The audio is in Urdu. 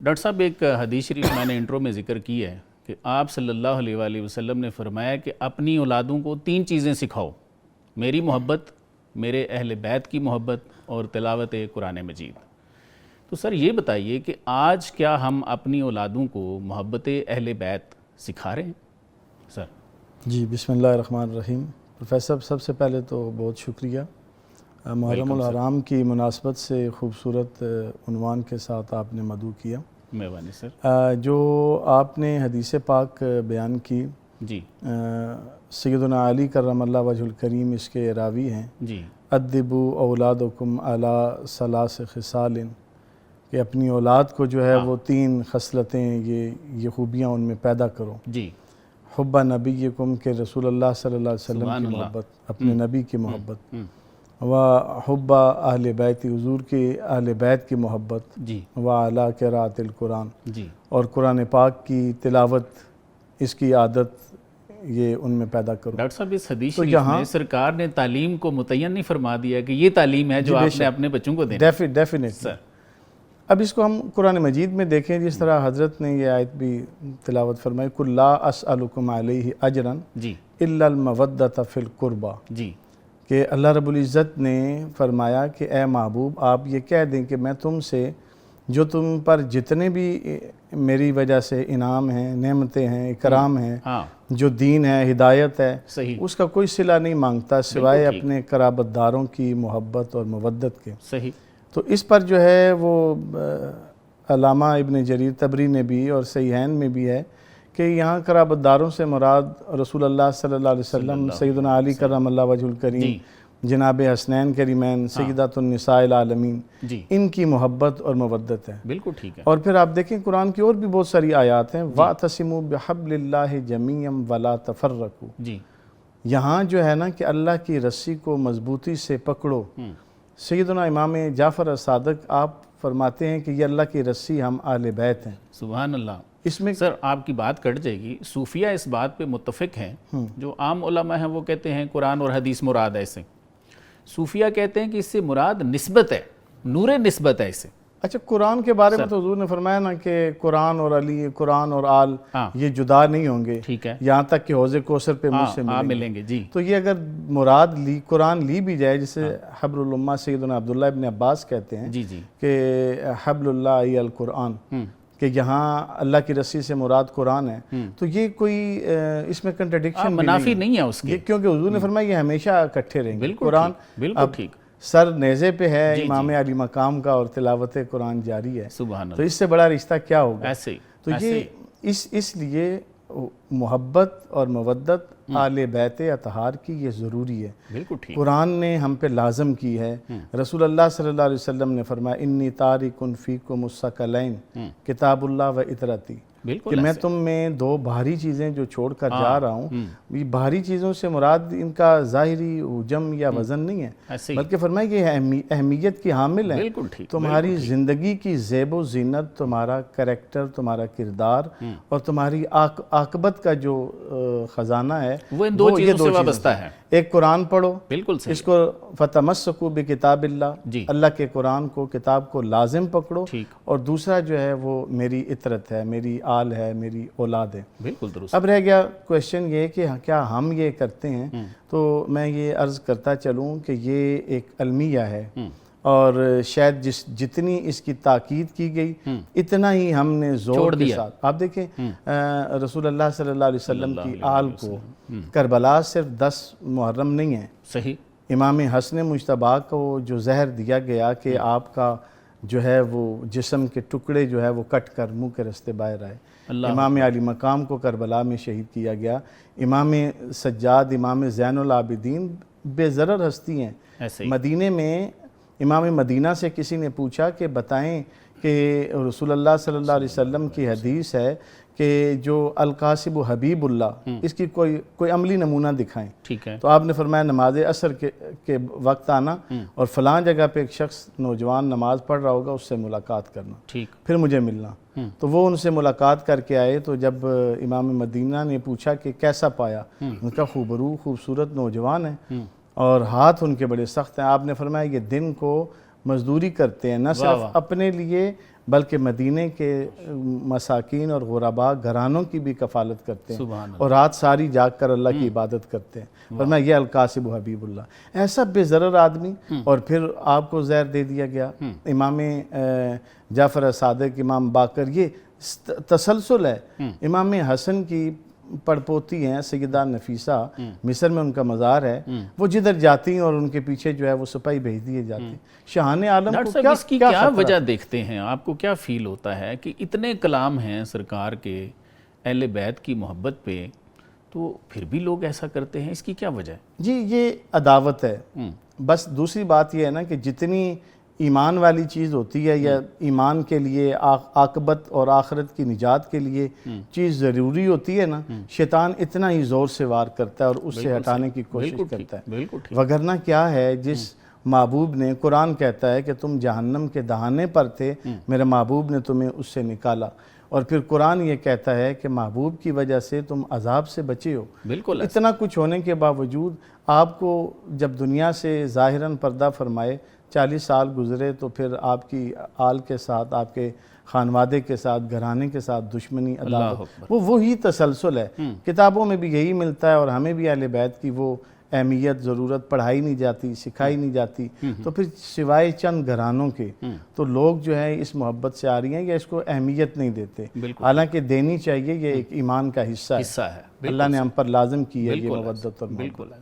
ڈاکٹر صاحب ایک حدیث شریف میں نے انٹرو میں ذکر کی ہے کہ آپ صلی اللہ علیہ وآلہ وسلم نے فرمایا کہ اپنی اولادوں کو 3 چیزیں سکھاؤ: میری محبت، میرے اہل بیت کی محبت اور تلاوت قرآن مجید۔ تو سر یہ بتائیے کہ آج کیا ہم اپنی اولادوں کو محبت اہل بیت سکھا رہے ہیں سر؟ جی، بسم اللہ الرحمن الرحیم۔ پروفیسر سب سے پہلے تو بہت شکریہ، محرم الحرام کی مناسبت سے خوبصورت عنوان کے ساتھ آپ نے مدعو کیا۔ مہربانی سر۔ جو آپ نے حدیث پاک بیان کی، جی، سیدنا علی کرم اللہ وجہ الکریم اس کے راوی ہیں۔ جی، ادبوا اولادکم علی ثلاث خصال، کہ اپنی اولاد کو جو ہے وہ 3 خصلتیں، یہ خوبیاں ان میں پیدا کرو۔ جی، حب نبیکم، کہ رسول اللہ صلی اللہ علیہ وسلم کی محبت، اپنے نبی کی محبت، و حب اہل بیت، حضور کے اہل بیت کی محبت، جی، و اعلیٰ قراءۃ القرآن، جی، اور قرآن پاک کی تلاوت، اس کی عادت یہ ان میں پیدا کرو۔ ڈاکٹر صاحب اس حدیث شریف میں سرکار نے تعلیم کو متعین نہیں فرما دیا کہ یہ تعلیم ہے جو آپ نے اپنے بچوں کو دینا۔ ڈیفینیٹلی سر۔ اب اس کو ہم قرآن مجید میں دیکھیں، جس طرح حضرت نے یہ آیت بھی تلاوت فرمائی، قُل لا اسألکم علیہ اجرا جی، الا المودۃ فی القربیٰ، جی، کہ اللہ رب العزت نے فرمایا کہ اے محبوب آپ یہ کہہ دیں کہ میں تم سے جو تم پر جتنے بھی میری وجہ سے انعام ہیں، نعمتیں ہیں، اکرام ہیں، جو دین ہے، ہدایت ہے، صحیح، اس کا کوئی صلہ نہیں مانگتا سوائے اپنے قرابت داروں کی محبت اور مودت کے۔ صحیح۔ تو اس پر جو ہے وہ علامہ ابن جریر طبری نے بھی اور صحیحین میں بھی ہے کہ یہاں قرابت داروں سے مراد رسول اللہ صلی اللہ علیہ وسلم، سیدنا علی کرم اللہ وجہ الکریم، جناب حسنین کریمین، سیدات النساء العالمین، ان کی محبت اور مودت ہے۔ بالکل ٹھیک ہے۔ اور پھر آپ دیکھیں قرآن کی اور بھی بہت ساری آیات ہیں، وَاعْتَصِمُوا بِحَبْلِ اللَّهِ جَمِيعًا وَلَا تَفَرَّقُوا، جی، یہاں جو ہے نا کہ اللہ کی رسی کو مضبوطی سے پکڑو۔ سیدنا امام جعفر صادق آپ فرماتے ہیں کہ یہ اللہ کی رسی ہم اہل بیت ہیں۔ سبحان اللہ۔ اس میں سر آپ کی بات کٹ جائے گی، صوفیہ اس بات پہ متفق ہیں، جو عام علماء ہیں وہ کہتے ہیں قرآن اور حدیث مراد ہے، اسے صوفیہ کہتے ہیں کہ اس سے مراد نسبت ہے، نور نسبت ہے اسے۔ اچھا، قرآن کے بارے میں تو حضور نے فرمایا نا کہ قرآن اور علی، قرآن اور آل یہ جدا نہیں ہوں گے، ٹھیک ہے، یہاں تک کہ حوض کوثر پہ مجھ سے ملیں گے۔ جی، تو یہ اگر مراد قرآن لی بھی جائے، جسے حبل الامہ سیدنا عبداللہ ابن عباس کہتے ہیں، جی، جی، کہ حبل اللہ ای القرآن، کہ یہاں اللہ کی رسی سے مراد قرآن ہے، تو یہ کوئی اس میں کنٹرڈکشن منافی نہیں ہے اس کی، کیونکہ حضور نے فرمایا یہ ہمیشہ اکٹھے رہیں گے۔ قرآن بالکل ٹھیک، سر نیزے پہ ہے امام علی مقام کا اور تلاوت قرآن جاری ہے، سبحان اللہ، تو اس سے بڑا رشتہ کیا ہوگا؟ ایسے ہی۔ تو یہ اس لیے محبت اور مودت آل بیت اطہار کی یہ ضروری ہے۔ بالکل ٹھیک۔ قرآن نے ہم پہ لازم کی ہے، رسول اللہ صلی اللہ علیہ وسلم نے فرمایا انی تارک فیکم الثقلین کتاب اللہ و اطرتی، کہ میں تم میں 2 بھاری چیزیں جو چھوڑ کر جا رہا ہوں، یہ بھاری چیزوں سے مراد ان کا ظاہری حجم یا وزن نہیں ہے، بلکہ فرمایا یہ اہمیت کی حامل ہے۔ بالکل ٹھیک۔ تمہاری زندگی کی زیب و زینت، تمہارا کریکٹر، تمہارا کردار اور تمہاری عاقبت کا جو خزانہ ہے وہ ان 2 چیزوں سے وابستہ ہے۔ ایک قرآن پڑھو، بالکل صحیح، اس کو فتمسکوا بکتاب اللہ، اللہ کے قرآن کو، کتاب کو لازم پکڑو، اور دوسرا جو ہے وہ میری اطرت ہے، میری آل ہے، میری اولاد ہے۔ بالکل درست۔ اب رہ گیا کویشچن یہ کہ کیا ہم یہ کرتے ہیں؟ تو میں یہ عرض کرتا چلوں کہ یہ ایک المیہ ہے، اور شاید جتنی اس کی تاکید کی گئی اتنا ہی ہم نے زور کے ساتھ، آپ دیکھیں رسول اللہ صلی اللہ علیہ وسلم کی آل کو کربلا صرف 10 محرم نہیں ہے، صحیح، امام حسن مجتبیٰ کو جو زہر دیا گیا کہ آپ کا جو ہے وہ جسم کے ٹکڑے جو ہے وہ کٹ کر منہ کے رستے باہر آئے، امام علی مقام کو کربلا میں شہید کیا گیا، امام سجاد، امام زین العابدین بے ضرر ہستی ہیں۔ مدینے میں امام مدینہ سے کسی نے پوچھا کہ بتائیں کہ رسول اللہ صلی اللہ علیہ وسلم کی حدیث ہے کہ جو القاسب و حبیب اللہ، اس کی کوئی عملی نمونہ دکھائیں، ٹھیک ہے، تو آپ نے فرمایا نماز عصر کے وقت آنا اور فلاں جگہ پہ ایک شخص نوجوان نماز پڑھ رہا ہوگا، اس سے ملاقات کرنا، ٹھیک، پھر مجھے ملنا۔ تو وہ ان سے ملاقات کر کے آئے، تو جب امام مدینہ نے پوچھا کہ کیسا پایا، ان کا خوبرو خوبصورت نوجوان ہے اور ہاتھ ان کے بڑے سخت ہیں۔ آپ نے فرمایا یہ دن کو مزدوری کرتے ہیں، نہ صرف اپنے لیے بلکہ مدینے کے مساکین اور غرباء گھرانوں کی بھی کفالت کرتے ہیں سبحان اور رات ساری جاگ کر اللہ کی عبادت کرتے ہیں، ورنہ یہ القاسب حبیب اللہ ایسا بے ضرر آدمی، اور پھر آپ کو زہر دے دیا گیا۔ امام جعفر صادق، امام باقر، یہ تسلسل ہے۔ امام حسن کی پڑپوتی ہیں سیدہ نفیسہ، مصر میں ان کا مزار ہے، وہ جدھر جاتی ہیں اور ان کے پیچھے جو ہے وہ سپاہی بھیج دیے جاتے ہیں۔ شاہان عالم ڈاکٹر کو صاحب اس کی کیا خطرہ؟ وجہ دیکھتے ہیں آپ کو؟ کیا فیل ہوتا ہے کہ اتنے کلام ہیں سرکار کے اہل بیت کی محبت پہ، تو پھر بھی لوگ ایسا کرتے ہیں؟ اس کی کیا وجہ ہے؟ جی یہ عداوت ہے۔ بس دوسری بات یہ ہے نا کہ جتنی ایمان والی چیز ہوتی ہے یا ایمان کے لیے عاقبت اور آخرت کی نجات کے لیے چیز ضروری ہوتی ہے نا، شیطان اتنا ہی زور سے وار کرتا ہے اور اس سے ہٹانے کی کوشش کرتا ہے۔ بالکل ٹھیک۔ وگرنہ کیا ہے، جس محبوب نے، قرآن کہتا ہے کہ تم جہنم کے دہانے پر تھے، میرے محبوب نے تمہیں اس سے نکالا، اور پھر قرآن یہ کہتا ہے کہ محبوب کی وجہ سے تم عذاب سے بچے ہو۔ بالکل اتنا کچھ ہونے کے باوجود آپ کو جب دنیا سے ظاہراً پردہ فرمائے 40 سال گزرے، تو پھر آپ کی آل کے ساتھ، آپ کے خانوادے کے ساتھ، گھرانے کے ساتھ دشمنی، عداوت، وہی تسلسل ہے۔ کتابوں میں بھی یہی ملتا ہے، اور ہمیں بھی اہل بیت کی وہ اہمیت، ضرورت پڑھائی نہیں جاتی، سکھائی نہیں جاتی، تو پھر سوائے چند گھرانوں کے تو لوگ جو ہے اس محبت سے آ رہی ہیں یا اس کو اہمیت نہیں دیتے، حالانکہ دینی چاہیے، یہ ایک ایمان کا حصہ ہے۔ ہے۔ اللہ نے ہم پر لازم کی ہے یہ مودت اور محبت۔ بالکل